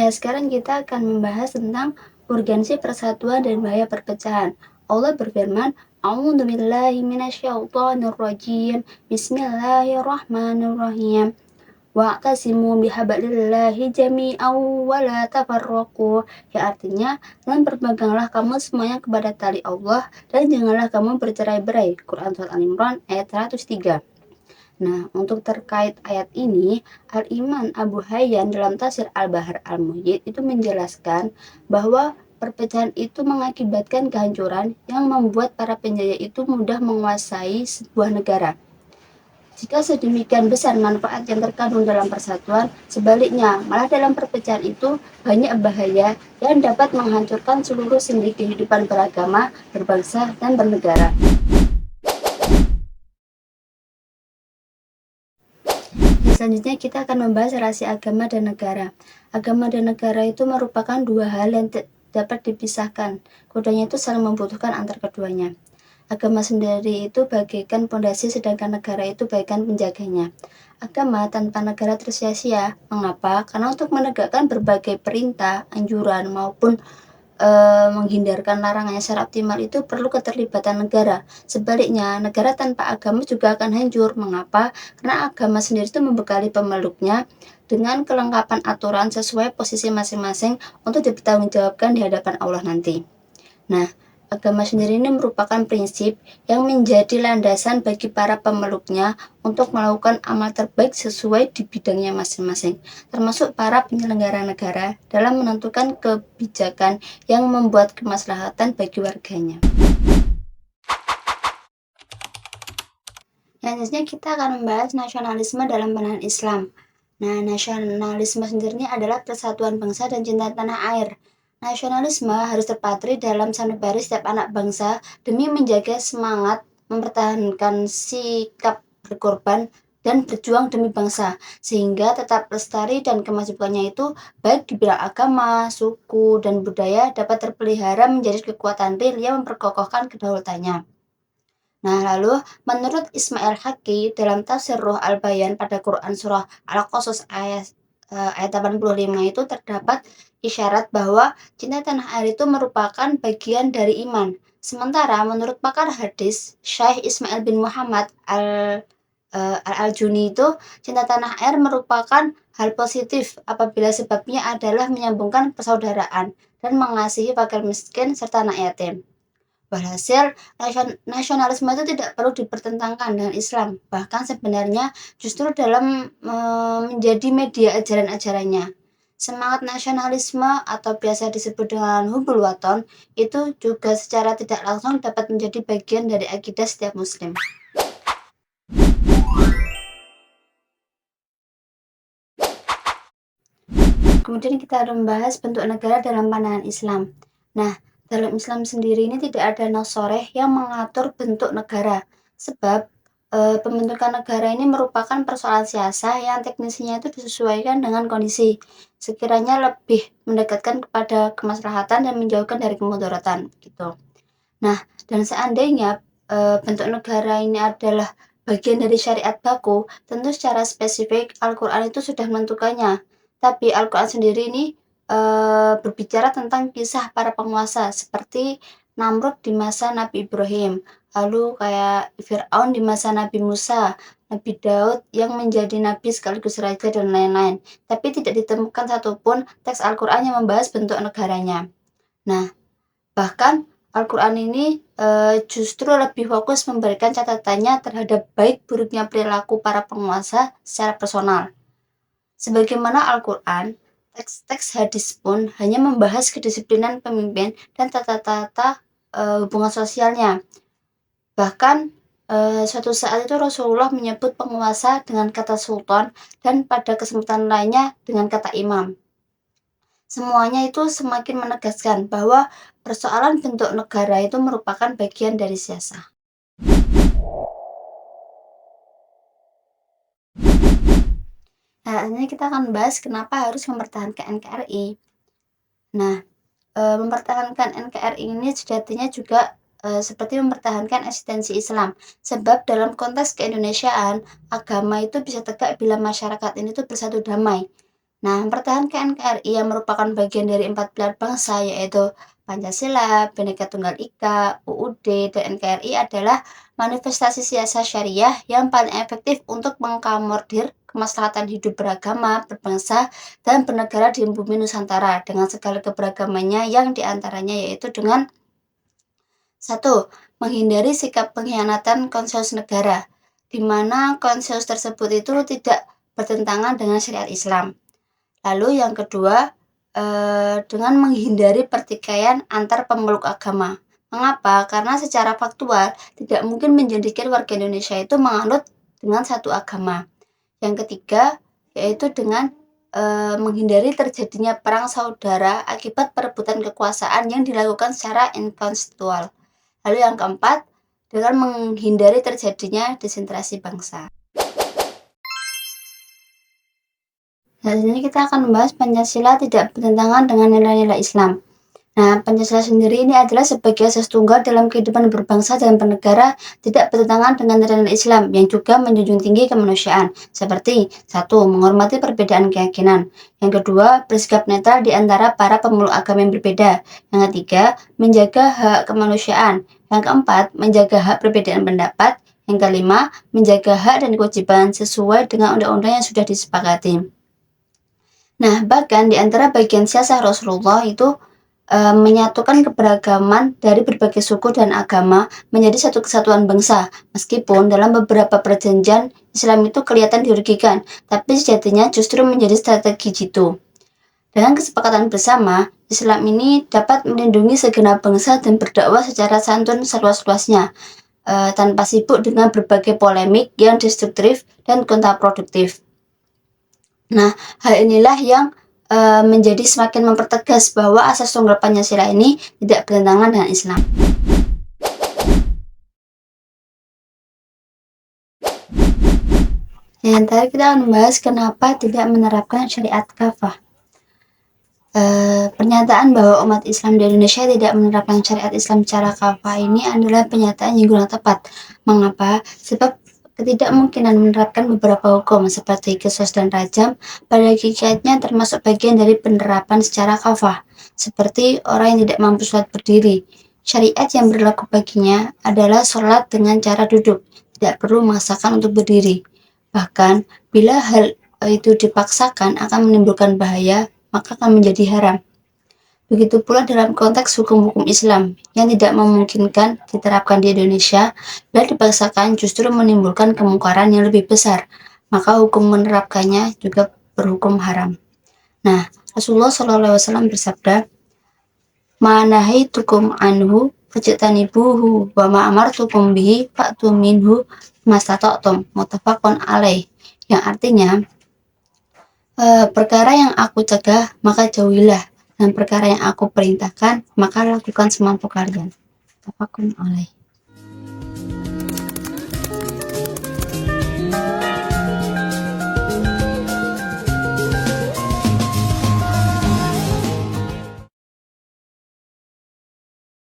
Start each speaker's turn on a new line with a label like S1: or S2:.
S1: Ya, sekarang kita akan membahas tentang urgensi persatuan dan bahaya perpecahan. Allah berfirman, "A'udzu billahi minasyaitonir rajim. Bismillahirrahmanirrahim. Wa'tasimu bihablillahi jami'an wa la tafarraqu." Yang artinya, dan berpeganglah kamu semuanya kepada tali Allah dan janganlah kamu bercerai-berai. Quran Surat Al-Imran ayat 103. Nah, untuk terkait ayat ini, Al-Imam Abu Hayyan dalam tafsir Al-Bahr Al-Muhit itu menjelaskan bahwa perpecahan itu mengakibatkan kehancuran yang membuat para penjajah itu mudah menguasai sebuah negara. Jika sedemikian besar manfaat yang terkandung dalam persatuan, sebaliknya malah dalam perpecahan itu banyak bahaya yang dapat menghancurkan seluruh sendi kehidupan beragama, berbangsa, dan bernegara. Selanjutnya kita akan membahas relasi agama dan negara. Agama dan negara itu merupakan dua hal yang dapat dipisahkan. Keduanya itu saling membutuhkan antar keduanya. Agama sendiri itu bagaikan pondasi, sedangkan negara itu bagaikan penjaganya. Agama tanpa negara tersia-sia. Mengapa? Karena untuk menegakkan berbagai perintah, anjuran maupun menghindarkan larangannya secara optimal itu perlu keterlibatan negara. Sebaliknya, negara tanpa agama juga akan hancur. Mengapa? Karena agama sendiri itu membekali pemeluknya dengan kelengkapan aturan sesuai posisi masing-masing untuk dipertanggungjawabkan di hadapan Allah nanti. Nah, agama sendiri ini merupakan prinsip yang menjadi landasan bagi para pemeluknya untuk melakukan amal terbaik sesuai di bidangnya masing-masing, termasuk para penyelenggara negara dalam menentukan kebijakan yang membuat kemaslahatan bagi warganya. Selanjutnya kita akan membahas nasionalisme dalam pandangan Islam. Nah, nasionalisme sendiri adalah persatuan bangsa dan cinta tanah air. Nasionalisme harus terpatri dalam sanubari setiap anak bangsa demi menjaga semangat mempertahankan sikap berkorban dan berjuang demi bangsa, sehingga tetap lestari dan kemajuannya itu baik di bidang agama, suku, dan budaya dapat terpelihara menjadi kekuatan real yang memperkokohkan kedaulatannya. Nah, lalu menurut Ismail Haqqi dalam tafsir Ruh Al-Bayan pada Quran surah Al-Qasas ayat 85 itu terdapat isyarat bahwa cinta tanah air itu merupakan bagian dari iman. Sementara menurut pakar hadis Syekh Ismail bin Muhammad Al-Juni itu cinta tanah air merupakan hal positif apabila sebabnya adalah menyambungkan persaudaraan dan mengasihi fakir miskin serta anak yatim. Walhasil, nasionalisme itu tidak perlu dipertentangkan dengan Islam. Bahkan sebenarnya justru dalam menjadi media ajaran-ajarannya. Semangat nasionalisme atau biasa disebut dengan hubul waton itu juga secara tidak langsung dapat menjadi bagian dari akidah setiap muslim. Kemudian kita akan membahas bentuk negara dalam pandangan Islam. Nah, dalam Islam sendiri ini tidak ada nas shareh yang mengatur bentuk negara, sebab pembentukan negara ini merupakan persoalan siasah yang teknisnya itu disesuaikan dengan kondisi, sekiranya lebih mendekatkan kepada kemaslahatan dan menjauhkan dari kemudaratan gitu. Nah, dan seandainya bentuk negara ini adalah bagian dari syariat baku, tentu secara spesifik Al-Quran itu sudah menentukannya. Tapi Al-Quran sendiri ini berbicara tentang kisah para penguasa seperti Namrud di masa Nabi Ibrahim, lalu kayak Fir'aun di masa Nabi Musa, Nabi Daud yang menjadi nabi sekaligus raja dan lain-lain. Tapi tidak ditemukan satupun teks Al-Quran yang membahas bentuk negaranya. Nah, bahkan Al-Quran ini justru lebih fokus memberikan catatannya terhadap baik buruknya perilaku para penguasa secara personal. Sebagaimana Al-Quran, teks-teks hadis pun hanya membahas kedisiplinan pemimpin dan tata-tata hubungan sosialnya. Bahkan suatu saat itu Rasulullah menyebut penguasa dengan kata sultan dan pada kesempatan lainnya dengan kata imam. Semuanya itu semakin menegaskan bahwa persoalan bentuk negara itu merupakan bagian dari siasah. Nah, ini kita akan bahas kenapa harus mempertahankan NKRI. Nah, mempertahankan NKRI ini sejatinya juga seperti mempertahankan eksistensi Islam. Sebab dalam konteks keindonesiaan, agama itu bisa tegak bila masyarakat ini tuh bersatu damai. Nah, mempertahankan NKRI yang merupakan bagian dari 4 pilar bangsa yaitu Pancasila, Bhinneka Tunggal Ika, UUD, dan NKRI adalah manifestasi siasat syariah yang paling efektif untuk mengakomodir kemaslahatan hidup beragama, berbangsa, dan bernegara di bumi Nusantara dengan segala keberagamannya yang diantaranya yaitu dengan 1. Menghindari sikap pengkhianatan konsensus negara, di mana konsensus tersebut itu tidak bertentangan dengan syariat Islam. Lalu yang kedua, dengan menghindari pertikaian antar pemeluk agama. Mengapa? Karena secara faktual tidak mungkin menjadikan warga Indonesia itu menganut dengan satu agama. Yang ketiga, yaitu dengan menghindari terjadinya perang saudara akibat perebutan kekuasaan yang dilakukan secara inkonstitusional. Lalu yang keempat, dengan menghindari terjadinya desentralisasi bangsa. Nah, di sini kita akan membahas Pancasila tidak bertentangan dengan nilai-nilai Islam. Nah, Pancasila sendiri ini adalah sebagai asas tunggal dalam kehidupan berbangsa dan bernegara, tidak bertentangan dengan nilai-nilai Islam yang juga menjunjung tinggi kemanusiaan, seperti 1. Menghormati perbedaan keyakinan. Yang kedua, bersikap netral di antara para pemeluk agama yang berbeda. Yang ketiga, menjaga hak kemanusiaan. Yang keempat, menjaga hak perbedaan pendapat. Yang kelima, menjaga hak dan kewajiban sesuai dengan undang-undang yang sudah disepakati. Nah, bahkan di antara bagian siasat Rasulullah itu menyatukan keberagaman dari berbagai suku dan agama menjadi satu kesatuan bangsa. Meskipun dalam beberapa perjanjian Islam itu kelihatan dirugikan, tapi sejatinya justru menjadi strategi jitu. Dengan kesepakatan bersama, Islam ini dapat melindungi segenap bangsa dan berdakwah secara santun seluas-luasnya, tanpa sibuk dengan berbagai polemik yang destruktif dan kontraproduktif. Nah, hal inilah yang menjadi semakin mempertegas bahwa asas tunggal Pancasila ini tidak bertentangan dengan Islam. Yang tadi kita akan membahas kenapa tidak menerapkan syariat kafah. Pernyataan bahwa umat Islam di Indonesia tidak menerapkan syariat Islam secara kafah ini adalah pernyataan yang kurang tepat. Mengapa? Sebab ketidakmungkinan menerapkan beberapa hukum seperti qisas dan rajam pada hakikatnya termasuk bagian dari penerapan secara kafah, seperti orang yang tidak mampu sholat berdiri. Syariat yang berlaku baginya adalah sholat dengan cara duduk, tidak perlu memaksakan untuk berdiri. Bahkan, bila hal itu dipaksakan akan menimbulkan bahaya, maka akan menjadi haram. Begitu pula dalam konteks hukum-hukum Islam yang tidak memungkinkan diterapkan di Indonesia, bila dipaksakan justru menimbulkan kemungkaran yang lebih besar, maka hukum menerapkannya juga berhukum haram. Nah, Rasulullah SAW bersabda, "Ma nahaitukum anhu fajtanibuhu wa ma amartukum bihi fa'tu minhu mastata'tum." Muttafaqun alaih. Yang artinya, perkara yang aku cegah maka jauhilah, dan perkara yang aku perintahkan maka lakukan semampu kalian. Muttafaqun alaih.